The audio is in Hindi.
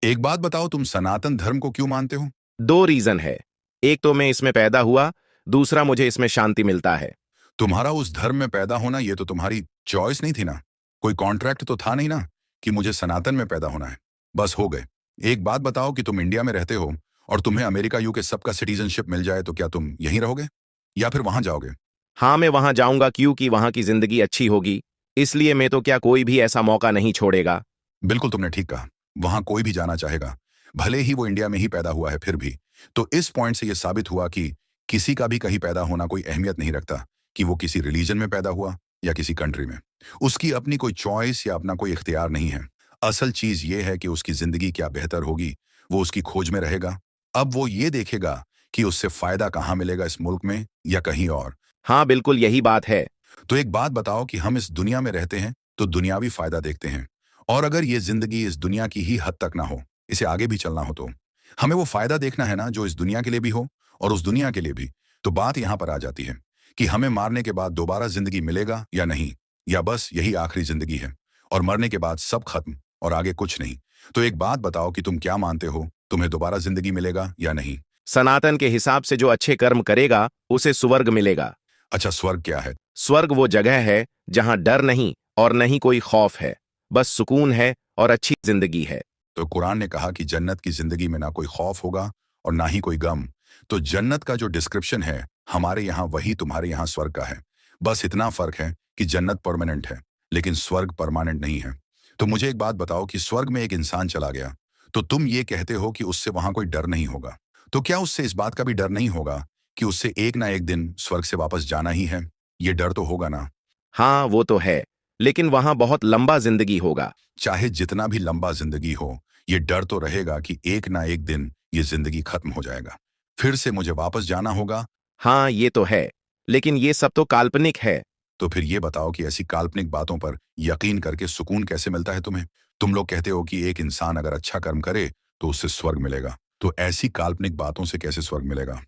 एक बात बताओ, तुम सनातन धर्म को क्यों मानते हो? दो रीजन है। एक तो मैं इसमें पैदा हुआ, दूसरा मुझे इसमें शांति मिलता है। तुम्हारा उस धर्म में पैदा होना ये तो तुम्हारी चॉइस नहीं थी ना। कोई कॉन्ट्रैक्ट तो था नहीं ना कि मुझे सनातन में पैदा होना है। बस हो गए। एक बात बताओ कि तुम इंडिया में रहते हो और तुम्हें अमेरिका यूके सबका सिटीजनशिप मिल जाए तो क्या तुम यहीं रहोगे या फिर वहां जाओगे? हाँ, मैं वहां जाऊंगा क्योंकि वहां की जिंदगी अच्छी होगी। इसलिए मैं तो क्या कोई भी ऐसा मौका नहीं छोड़ेगा। बिल्कुल तुमने ठीक कहा। वहां कोई भी जाना चाहेगा, भले ही वो इंडिया में ही पैदा हुआ है फिर भी। तो इस पॉइंट से ये साबित हुआ कि किसी का भी कहीं पैदा होना कोई अहमियत नहीं रखता कि वो किसी रिलीजन में पैदा हुआ या किसी कंट्री में। उसकी अपनी कोई चॉइस या अपना कोई इख्तियार नहीं है। असल चीज ये है कि उसकी जिंदगी क्या बेहतर होगी, वो उसकी खोज में रहेगा। अब वो ये देखेगा कि उससे फायदा कहाँ मिलेगा, इस मुल्क में या कहीं और। हाँ, बिल्कुल यही बात है। तो एक बात बताओ कि हम इस दुनिया में रहते हैं तो दुनियावी फायदा देखते हैं, और अगर ये जिंदगी इस दुनिया की ही हद तक ना हो, इसे आगे भी चलना हो, तो हमें वो फायदा देखना है ना जो इस दुनिया के लिए भी हो और उस दुनिया के लिए भी। तो बात यहाँ पर आ जाती है कि हमें मारने के बाद दोबारा जिंदगी मिलेगा या नहीं, या बस यही आखिरी जिंदगी है और मरने के बाद सब खत्म और आगे कुछ नहीं। तो एक बात बताओ कि तुम क्या मानते हो, तुम्हें दोबारा जिंदगी मिलेगा या नहीं? सनातन के हिसाब से जो अच्छे कर्म करेगा उसे स्वर्ग मिलेगा। अच्छा, स्वर्ग क्या है? स्वर्ग वो जगह है जहां डर नहीं और नहीं कोई खौफ है, बस सुकून है और अच्छी जिंदगी है। तो कुरान ने कहा कि जन्नत की जिंदगी में ना कोई खौफ होगा और ना ही कोई गम। तो जन्नत का जो डिस्क्रिप्शन है हमारे यहाँ वही तुम्हारे यहाँ स्वर्ग का है। बस इतना फर्क है कि जन्नत परमानेंट है लेकिन स्वर्ग परमानेंट नहीं है। तो मुझे एक बात बताओ कि स्वर्ग में एक इंसान चला गया, तो तुम ये कहते हो कि उससे वहां कोई डर नहीं होगा। तो क्या उससे इस बात का भी डर नहीं होगा कि उससे एक ना एक दिन स्वर्ग से वापस जाना ही है? ये डर तो होगा ना। हाँ, वो तो है, लेकिन वहां बहुत लंबा जिंदगी होगा। चाहे जितना भी लंबा जिंदगी हो, ये डर तो रहेगा कि एक ना एक दिन ये जिंदगी खत्म हो जाएगा, फिर से मुझे वापस जाना होगा। हाँ, ये तो है, लेकिन ये सब तो काल्पनिक है। तो फिर ये बताओ कि ऐसी काल्पनिक बातों पर यकीन करके सुकून कैसे मिलता है तुम्हें? तुम लोग कहते हो कि एक इंसान अगर अच्छा कर्म करे तो उससे स्वर्ग मिलेगा, तो ऐसी काल्पनिक बातों से कैसे स्वर्ग मिलेगा?